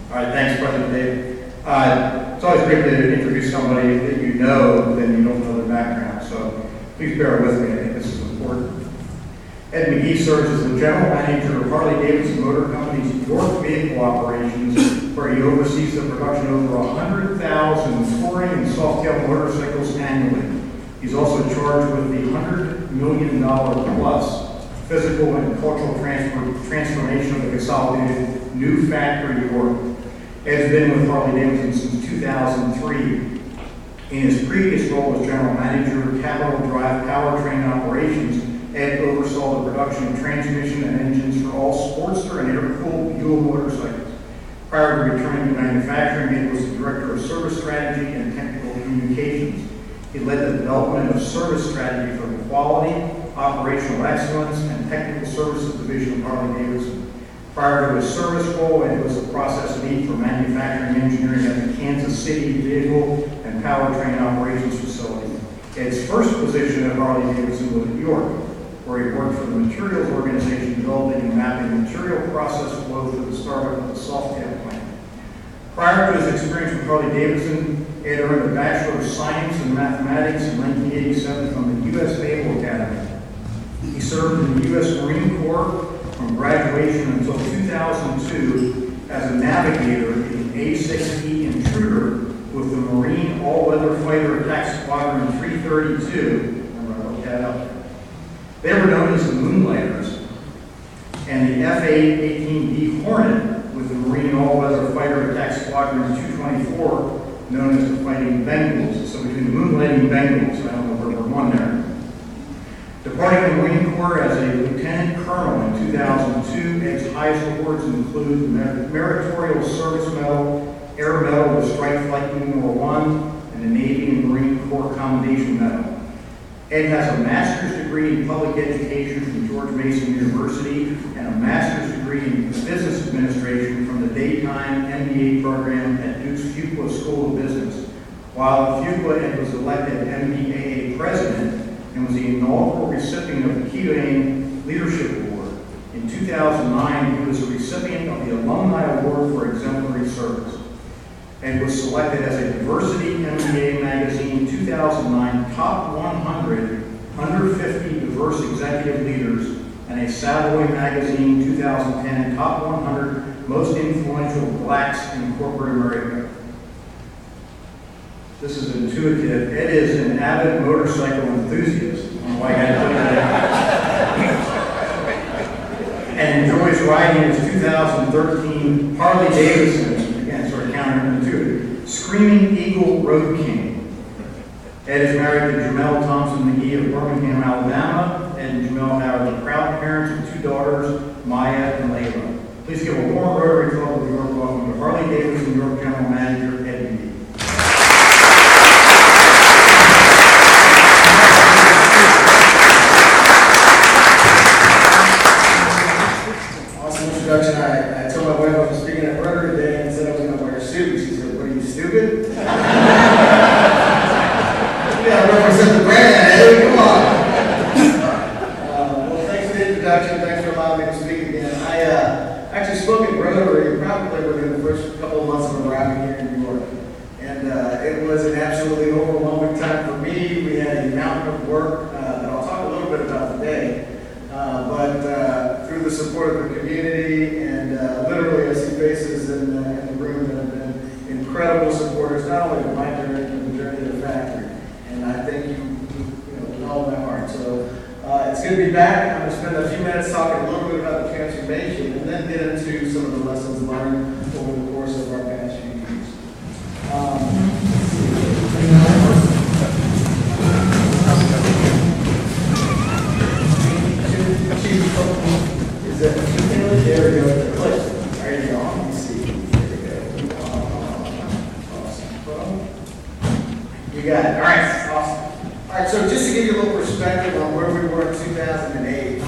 All right, thanks, President Dave. It's always great to introduce somebody that you know, then you don't know their background. So please bear with me. I think this is important. Ed McGee serves as the general manager of Harley Davidson Motor Company's York vehicle operations, where he oversees the production of over 100,000 touring and Softail motorcycles annually. He's also charged with the $100 million plus physical and cultural transformation of the consolidated new factory York. Ed's been with Harley Davidson since 2003. In his previous role as general manager of capital drive powertrain operations, Ed oversaw the production of transmission and engines for all Sportster and air-cooled Buell motorcycles. Prior to returning to manufacturing, Ed was the director of service strategy and technical communications. He led the development of service strategy for the quality, operational excellence, and technical services division of Harley Davidson. Prior to his service role, Ed was the process lead for manufacturing engineering at the Kansas City Vehicle and Powertrain Operations Facility. Ed's first position at Harley Davidson was at York, where he worked for the materials organization developing and mapping material process flow for the startup of the Softail plant. Prior to his experience with Harley Davidson, Ed earned a Bachelor of Science in Mathematics in 1987 from the U.S. Naval Academy. He served in the U.S. Marine Corps from graduation until 2002 as a navigator in A-6E Intruder with the Marine All-Weather Fighter Attack Squadron 332. Remember, I looked that up. They were known as the Moonlighters, and the F-18B Hornet with the Marine All-Weather Fighter Attack Squadron 224, known as the Fighting Bengals. So between the Moonlighting Bengals, I don't know where we're one there. Departing the Marine Corps as a Lieutenant Colonel in 2002, Ed's highest awards include the Meritorious Service Medal, Air Medal with Strike Flight Numeral 1, and the Navy and Marine Corps Commendation Medal. Ed has a master's degree in public education from George Mason University and a master's degree in business administration from the daytime MBA program at Duke's Fuqua School of Business. While at Fuqua, Ed was elected MBAA president and was the inaugural recipient of the Keating Leadership Award. In 2009, he was a recipient of the Alumni Award for Exemplary Service and was selected as a Diversity MBA Magazine 2009 Top 100 Under 50 Diverse Executive Leaders and a Savoy Magazine 2010 Top 100 Most Influential Blacks in Corporate America. This is intuitive. Ed is an avid motorcycle enthusiast. I don't know why I had to put that. And enjoys riding his 2013 Harley Davidson, again, sort of counterintuitive, Screaming Eagle Road King. Ed is married to Jamel Thompson McGee of Birmingham, Alabama. Ed and Jamel are the proud parents of 2 daughters, Maya and Layla. Please give a warm Rotary Club of New York welcome to Harley Davidson York General Manager, Ed McGee. I told my wife I was speaking at Rotary today and said I was going to wear a suit. She said, "What are you, stupid?" You gotta represent the brand, hey, come on. Well, thanks for the introduction. Thanks for allowing me to speak again. I actually spoke at Rotary probably within the first couple of months of arriving here in New York. And it was an absolutely overwhelming time for me. We had a mountain of work that I'll talk a little bit about today. But through the support of the community and literally I see faces in the room that have been incredible supporters, not only of my journey, but the journey of the factory. And I thank you with all of my heart. So it's good to be back. I'm going to spend a few minutes talking a little bit about the transformation and then get into some of the lessons learned over the course of our past few years. Is that there we go. Click. There you go. Let me see. There we go. Awesome. You got it. All right. Awesome. All right. So just to give you a little perspective on where we were in 2008,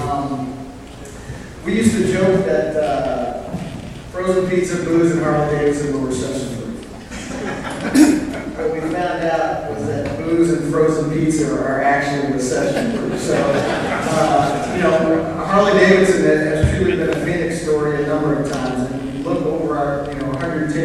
we used to joke that frozen pizza, booze, and Harley Davidson were recession-proof. What we found out was that booze and frozen pizza are actually recession-proof. So, Harley Davidson has truly been a Phoenix story a number of times. And you look over our, 110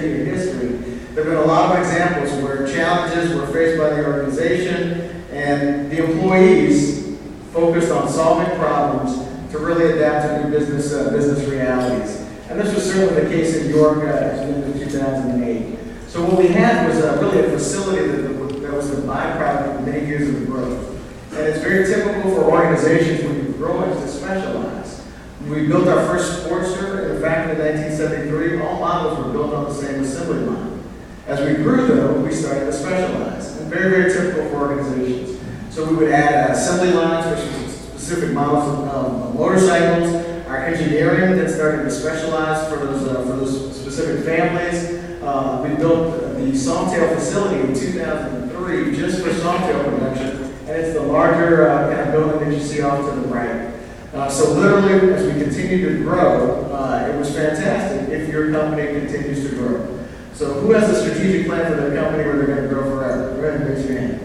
solving problems to really adapt to new business realities. And this was certainly the case in York at the end of 2008. So what we had was really a facility that was the byproduct of many years of growth. And it's very typical for organizations when you grow to specialize. When we built our first Sportster in the factory in 1973, all models were built on the same assembly line. As we grew, though, we started to specialize. And very, very typical for organizations. So we would add assembly lines for specific models of motorcycles. Our engineering then started to specialize for those specific families. We built the Softail facility in 2003 just for Softail production, and it's the larger kind of building that you see off to the right. So literally, as we continue to grow, it was fantastic if your company continues to grow. So who has a strategic plan for their company where they're going to grow forever? Go ahead and raise your hand.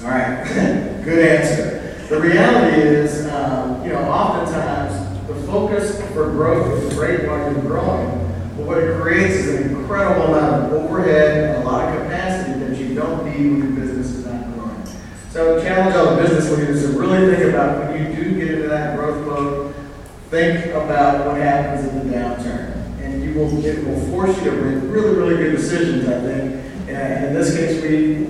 All right, good answer. The reality is, oftentimes the focus for growth is great while you're growing, but what it creates is an incredible amount of overhead and a lot of capacity that you don't need when your business is not growing. So I challenge all the business leaders to really think about when you do get into that growth mode, think about what happens in the downturn. And it will force you to make really, really good decisions, I think. And in this case,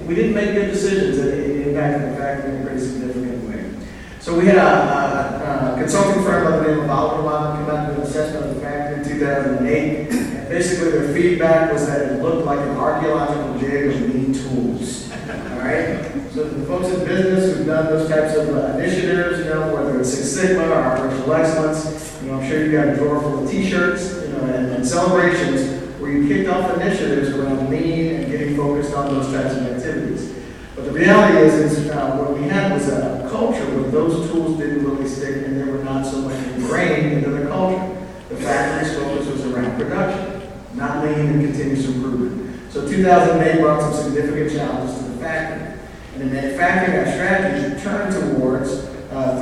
we didn't make good decisions, and it impacted the factory in a pretty significant way. So we had a consulting firm by the name of Oliver come out and do an assessment of the factory in 2008. And basically, their feedback was that it looked like an archaeological dig of lean tools. All right. So the folks in business who've done those types of initiatives, whether it's Six Sigma or operational excellence, I'm sure you've got a drawer full of T-shirts, and celebrations where you kicked off initiatives around lean and getting focused on those types of activities. But the reality is what we had was a culture where those tools didn't really stick and they were not so much ingrained into the culture. The factory's focus was around production, not lean and continuous improvement. So 2008 brought some significant challenges to the factory. And in manufacturing, our strategy turned towards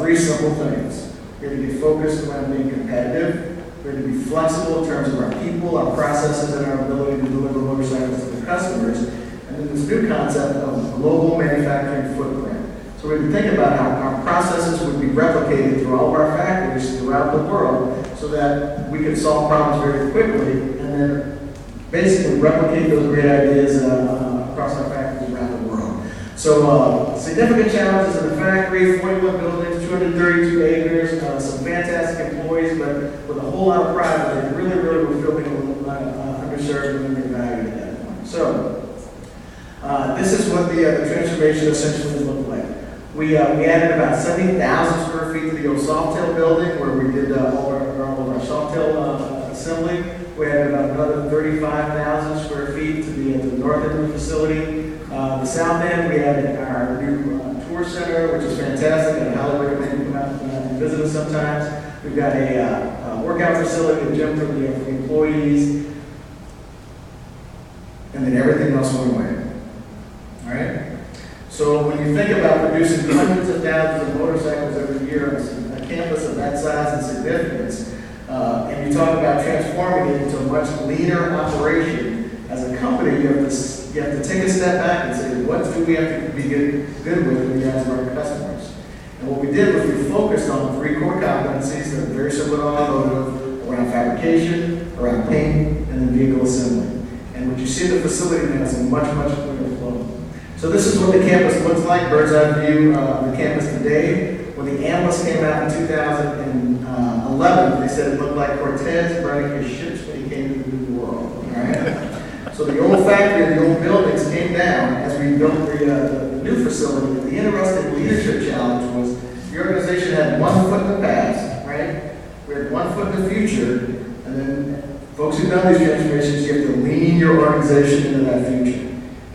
three simple things. We had to be focused around being competitive. We had to be flexible in terms of our people, our processes, and our ability to deliver motorcycles to the customers. And then this new concept of global manufacturing footprint. So we had to think about how our processes would be replicated through all of our factories throughout the world so that we could solve problems very quickly and then basically replicate those great ideas across our factories around the world. So significant challenges in the factory, 41 buildings, 232 acres, some fantastic employees, but with a whole lot of pride that they really, really were feeling a little underserved and undervalued at that point. So this is what the transformation essentially looked like. We added about 70,000 square feet to the old Softail building where we did all of our Softail assembly. We added about another 35,000 square feet to the north end of the facility. The south end, we added our new tour center, which is fantastic. I highly recommend you come out and visit us sometimes. We've got a workout facility, a gym for the employees, and then everything else went away. All right? So when you think about producing hundreds of thousands of motorcycles every year on a campus of that size and significance, and you talk about transforming it into a much leaner operation, as a company, you have to take a step back and say, what do we have to be good with in the eyes of our customers? And what we did was we focused on three core competencies that are very similar to automotive, around fabrication, around paint, and then vehicle assembly. And what you see in the facility now is a much, much clearer flow. So this is what the campus looks like, bird's eye view of the campus today. When the analyst came out in 2011, they said it looked like Cortez burning his ships when he came to the New World. All right? So the old factory and the old buildings came down as we built the new facility. And the interesting leadership challenge was the organization had 1 foot in the past, right? We had 1 foot in the future, and then folks who've done these transformations, you have to lean your organization into that future.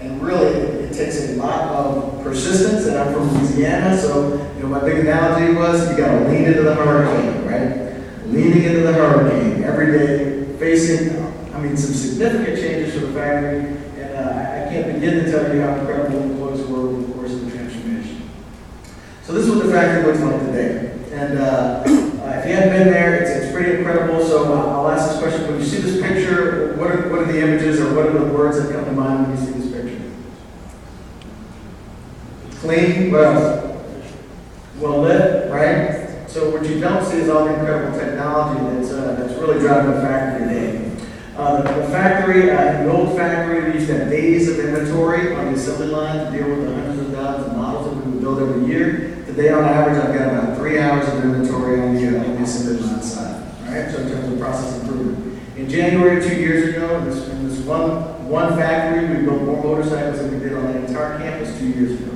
And really, it takes a lot of persistence, and I'm from Louisiana, so my big analogy was you got to lean into the hurricane, right? Leaning into the hurricane every day, facing some significant changes for the factory, and I can't begin to tell you how incredible the employees were over the course of the transformation. So this is what the factory looks like today. And if you haven't been there, it's pretty incredible. So I'll ask this question. When you see this picture, what are the images or what are the words that come to mind when you see this picture? Clean, well lit, what you don't see is all the incredible technology that's really driving the factory today. The factory, in the old factory, we used to have days of inventory on the assembly line to deal with the hundreds of thousands of models that we would build every year. Today, on average, I've got about 3 hours of inventory on the assembly line side. All right, so in terms of process improvement. In January 2 years ago, in this one factory, we built more motorcycles than we did on the entire campus 2 years ago.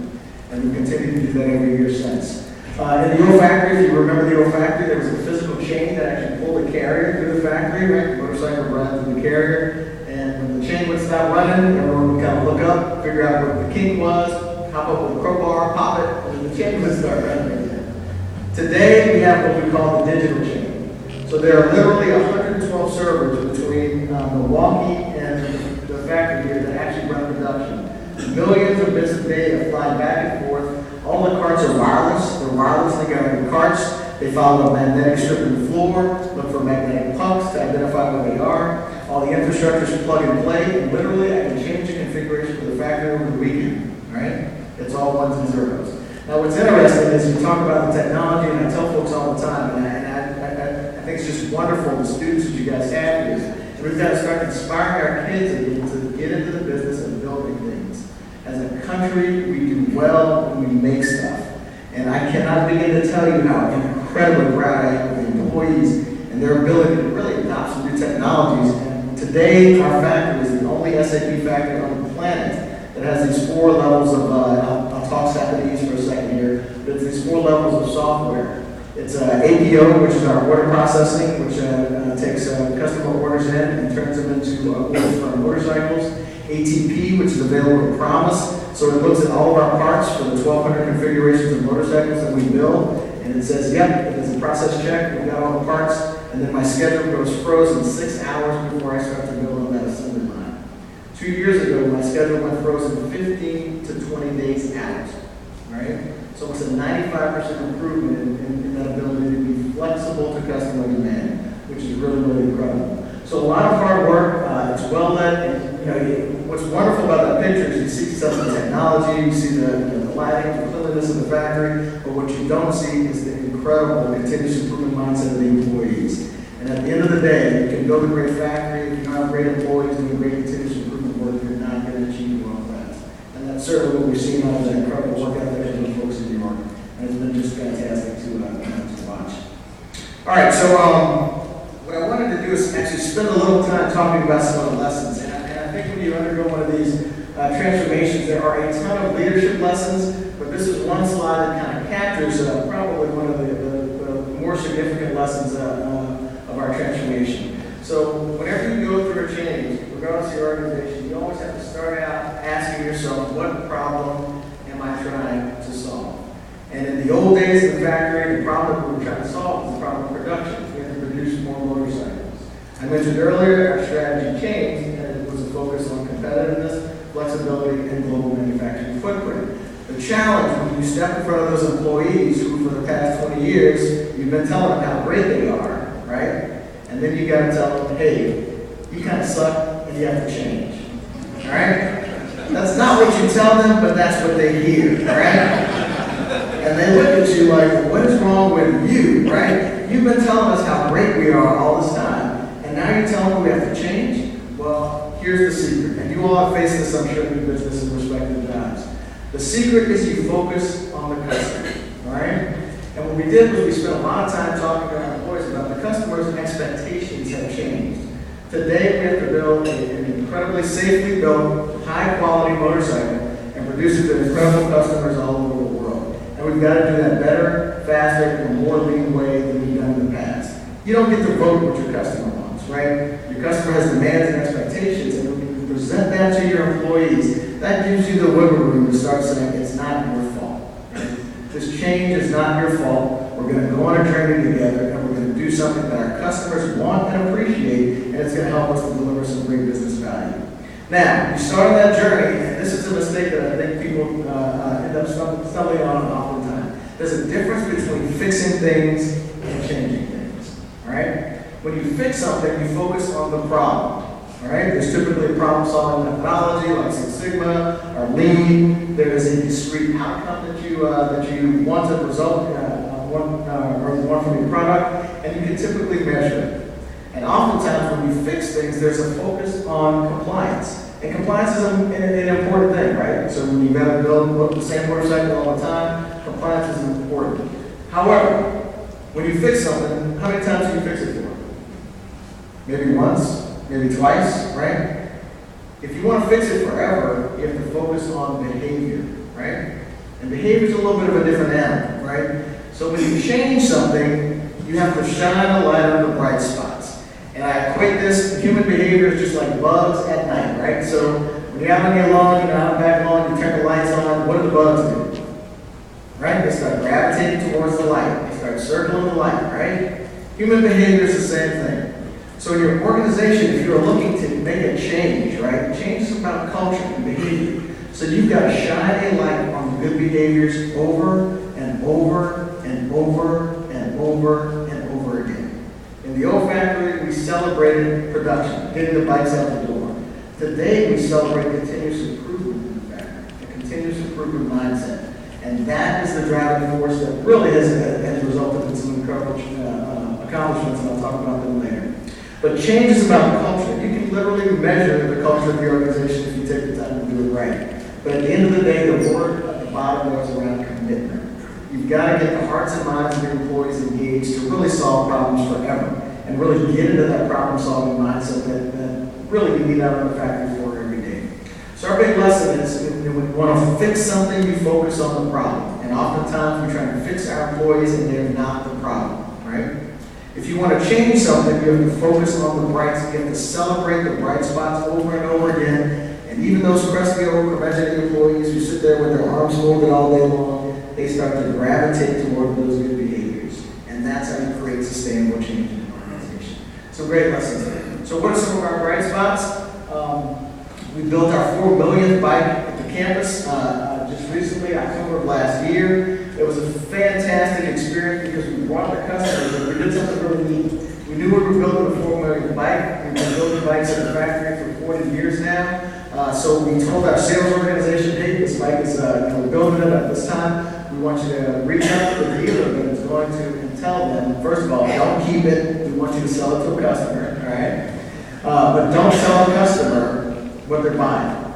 And we continue to do that every year since. In the old factory, if you remember the old factory, there was a physical chain that actually pulled the carrier through the factory, right? The motorcycle would run through the carrier, and when the chain would stop running, everyone would kind of look up, figure out what the kink was, hop up with a crowbar, pop it, and then the chain would start running again. Today, we have what we call the digital chain. So there are literally 112 servers between Milwaukee and the factory here that actually run production. Millions of bits of data fly back and forth. All the carts are wireless. They're wirelessly guided carts. They follow a magnetic strip in the floor, look for magnetic pucks to identify where they are. All the infrastructure is plug and play, and literally I can change the configuration for the factory over the weekend. Right? It's all ones and zeros. Now what's interesting is you talk about the technology, and I tell folks all the time, and I think it's just wonderful, the students that you guys have here. And we've got to start inspiring our kids again to get into the business of building things. As a country, we do well when we make stuff. And I cannot begin to tell you how incredibly proud I am of the employees and their ability to really adopt some new technologies. And today, our factory is the only SAP factory on the planet that has these 4 levels of, I'll talk Japanese for a second here, but it's these 4 levels of software. It's APO, which is our order processing, which takes customer orders in and turns them into orders for our motorcycles. ATP, which is available at promise. So it looks at all of our parts for the 1,200 configurations of motorcycles that we build, and it says, yep, it is a process check, we got all the parts, and then my schedule goes frozen 6 hours before I start to build on that assembly line. 2 years ago, my schedule went frozen 15 to 20 days out, right? So it's a 95% improvement in that ability to be flexible to customer demand, which is really, really incredible. So a lot of hard work, it's well led, and what's wonderful about that picture is you see some of the technology, you see the lighting, the cleanliness of the factory, but what you don't see is the incredible continuous improvement mindset of the employees. And at the end of the day, you can build a great factory, if you don't have great employees doing great continuous improvement work, you're not going to achieve world-class. And that's certainly what we've seen out of that incredible work ethic of the folks in New York. And it's been just fantastic to watch. All right, so what I wanted to do is actually spend a little time talking about some of the lessons. And I think when you undergo one of these transformations, there are a ton of leadership lessons, but this is one slide that kind of captures probably one of the more significant lessons of our transformation. So whenever you go through a change, regardless of your organization, you always have to start out asking yourself, what problem am I trying to solve? And in the old days of the factory, the problem we were trying to solve was the problem of production. We had to produce more motorcycles. I mentioned earlier, our strategy changed, and it was a focus on competitiveness, flexibility, and global manufacturing footprint. The challenge when you step in front of those employees who, for the past 20 years, you've been telling them how great they are, right? And then you got to tell them, hey, you kind of suck, and you have to change, all right? That's not what you tell them, but that's what they hear, all right? And they look at you like, what is wrong with you, right? You've been telling us how great we are all this time, and now you're telling them we have to change? Well, here's the secret, and you all have faced this, I'm sure, in business and respective jobs. The secret is you focus on the customer, all right? And what we did was we spent a lot of time talking to our employees about the customers' expectations have changed. Today, we have to build an incredibly safely built, high-quality motorcycle and produce it to incredible customers all over the world. And we've got to do that better, faster, in a more lean way than we've done in the past. You don't get to vote what your customer wants, right? Your customer has demands and expectations, and when you present that to your employees, that gives you the wiggle room to start saying, it's not your fault. Right? This change is not your fault. We're going to go on a journey together, and we're going to do something that our customers want and appreciate, and it's going to help us to deliver some great business value. Now, you start on that journey, and this is a mistake that I think people end up stumbling on oftentimes. There's a difference between fixing things and changing things. All right? When you fix something, you focus on the problem. All right? There's typically a problem-solving methodology like Six Sigma or Lean. There is a discrete outcome that you want to result or one from your product, and you can typically measure it. And oftentimes when you fix things, there's a focus on compliance. And compliance is an important thing, right? So when you got to build the same motorcycle all the time, compliance is important. However, when you fix something, how many times do you fix it for? Maybe once, maybe twice, right? If you want to fix it forever, you have to focus on behavior, right? And behavior is a little bit of a different animal, right? So when you change something, you have to shine a light on the bright spots. And I equate this, human behavior is just like bugs at night, right? So when you're out on your lawn, you're out back lawn, you turn the lights on, what do the bugs do? Right? They start gravitating towards the light. They start circling the light, right? Human behavior is the same thing. So in your organization, if you're looking to make a change, right? Change is about culture and behavior. So you've got to shine a light on good behaviors over and over and over and over and over again. In the old factory, we celebrated production, getting the bikes out the door. Today, we celebrate continuous improvement in the factory, a continuous improvement mindset. And that is the driving force that really has resulted in some incredible accomplishments, and I'll talk about them later. But change is about culture. You can literally measure the culture of the organization if you take the time to do it right. But at the end of the day, the word at the bottom goes around commitment. You've got to get the hearts and minds of your employees engaged to really solve problems forever and really get into that problem-solving mindset that really you need out of the factory floor every day. So our big lesson is when you want to fix something, you focus on the problem. And oftentimes we try to fix our employees and they're not the problem, right? If you want to change something, you have to focus on the bright spots. You have to celebrate the bright spots over and over again. And even those crusty old conventional employees who sit there with their arms folded all day long, they start to gravitate toward those good behaviors. And that's how you create sustainable change in an organization. So great lessons there. So what are some of our bright spots? We built our 4 millionth bike at the campus just recently, October of last year. It was a fantastic experience because we brought the customers and we did something really neat. We knew we were building a 4 millionth bike. We've been building bikes at the factory for 40 years now. So we told our sales organization, hey, this bike is, we're building it at this time. We want you to reach out to the dealer that is going to and tell them, first of all, don't keep it. We want you to sell it to a customer, all right? But don't tell a customer what they're buying.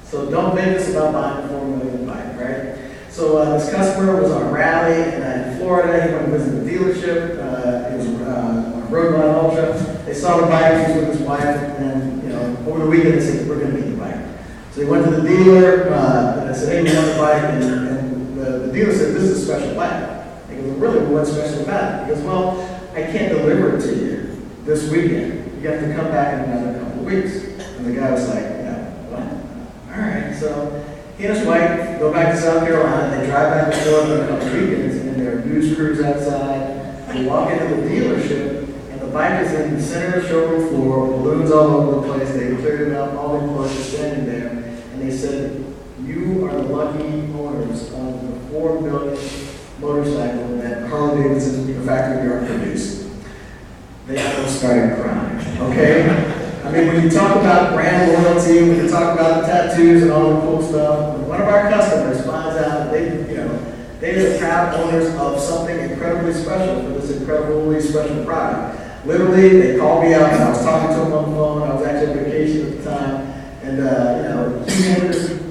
So don't make this about buying a 4 million bike, right? So this customer was on a rally in Florida. He went to visit the dealership. It was on a Road Glide Ultra. They saw the bike. He was with his wife, and over the weekend they said, we're going to need the bike. So he went to the dealer, and I said, hey, we want the bike. And the dealer said, this is a special bike. He goes, well, really, what's special about it? He goes, well, I can't deliver it to you this weekend. You have to come back in another couple of weeks. And the guy was like, what? All right. So he and his wife go back to South Carolina. They drive back and forth on a couple of weekends, and there are news crews outside. They walk into the dealership, and the bike is in the center of the showroom floor, balloons all over the place. They cleared it up, all the employees are standing there, and they said, you are the lucky owners of the 4 millionth motorcycle that Harley Davidson, the factory in New York, produced. They almost started crying, okay? I mean, when you talk about brand loyalty, when you talk about the tattoos and all the cool stuff, when one of our customers finds out that they're the proud owners of something incredibly special for this incredibly special product. Literally, they called me up, and I was talking to him on the phone. I was actually on vacation at the time, and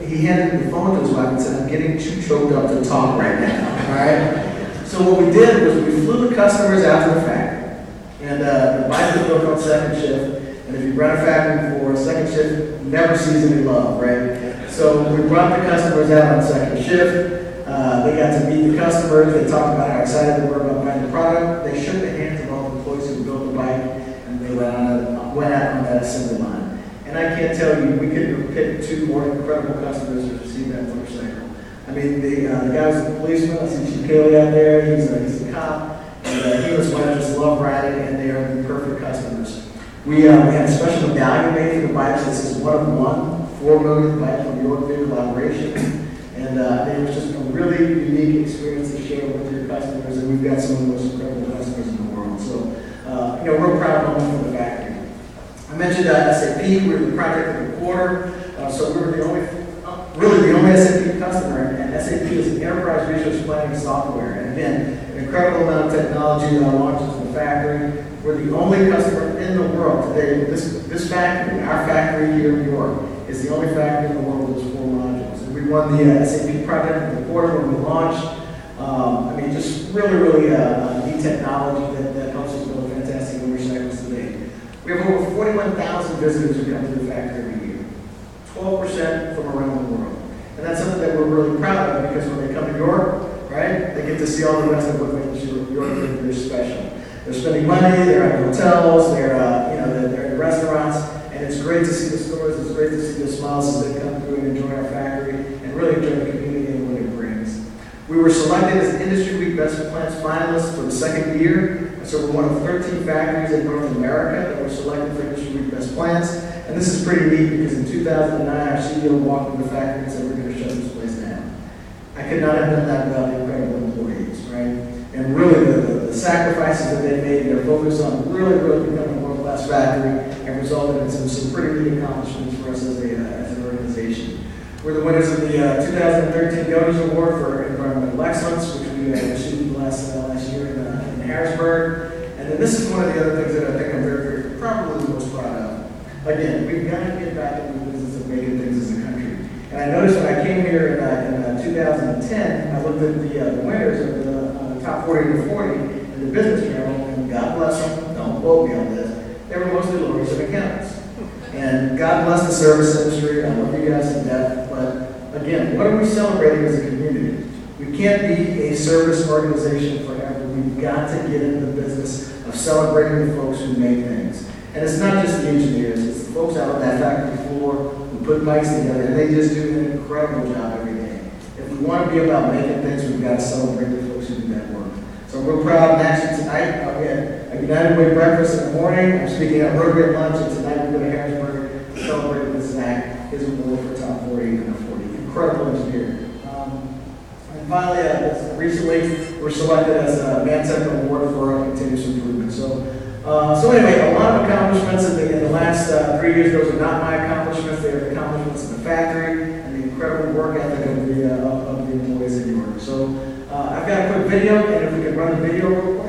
he handed the phone to his wife and said, "I'm getting too choked up to talk right now." All right. So what we did was we flew the customers out to the factory, and the bike was built on second shift. And if you run a factory for a second shift, never sees any love, right? So we brought the customers out on second shift. They got to meet the customers. They talked about how excited they were about buying the product. They shook the hands of all the employees who built the bike, and they went out on that assembly line. And I can't tell you, we couldn't have picked 2 more incredible customers to receive that motorcycle. I mean, the guy was a policeman. I see Chief Haley out there. He's a cop. And he and his wife just love riding, and they are the perfect customers. We had a special medallion made for the bikes. This is one of one, 4 millionth bike from your vehicle operation. And it was just a really unique experience to share with your customers. And we've got some of the most incredible customers in the world. So, we're proud moment for the factory. I mentioned SAP. We were the project of the quarter. So we were the only SAP customer. And SAP is an enterprise resource planning software. And again, an incredible amount of technology that launches in the factory. We're the only customer in the world today. This factory, our factory here in New York, is the only factory in the world with those 4 modules. And we won the SAP project in the quarter when we launched. I mean, just really neat technology that helps us build fantastic motorcycles today. We have over 41,000 visitors who come to the factory every year, 12% from around the world. And that's something that we're really proud of because when they come to York, right, they get to see all the rest of what makes York very special. They're spending money, they're at hotels, they're in restaurants, and it's great to see the stores, it's great to see the smiles as they come through and enjoy our factory and really enjoy the community and what it brings. We were selected as Industry Week Best Plants finalists for the 2nd year. So we're one of 13 factories in North America that were selected for Industry Week Best Plants. And this is pretty neat because in 2009, our CEO walked in the factory and said, we're going to shut this place down. I could not have done that without the incredible employees, right? And really the sacrifices that they made, their focus on really becoming a world-class factory and resulted in some pretty neat accomplishments for us as an organization. We're the winners of the 2013 Goonies Award for Environmental Excellence, which we received last year in Harrisburg. And then this is one of the other things that I think I'm very probably the most proud of. Again, we've got to get back into the business of making things as a country. And I noticed when I came here in 2010, I looked at the winners of the top 40 to 40 in the Business Journal, and God bless them, don't quote me on this, they were mostly lawyers and accountants. And God bless the service industry. I love you guys to death. But again, what are we celebrating as a community? We can't be a service organization forever. We've got to get into the business of celebrating the folks who make things. And it's not just the engineers. It's the folks out on that factory floor who put bikes together. And they just do an incredible job every day. If we want to be about making things, we've got to celebrate the folks who do that work. So we're proud. And actually tonight, we had a United Way breakfast in the morning. I'm speaking at Rotary at lunch. And tonight we're going to Harrisburg to celebrate with Zach, his award for top 40 and 40. Incredible engineer. And finally, recently we're selected as a Manchester Award for our continuous improvement. So anyway, a lot of accomplishments in the last 3 years. Those are not my accomplishments. They are the accomplishments of the factory and the incredible work ethic of the employees in New York. So I've got a quick video, and if we can run the video real quick.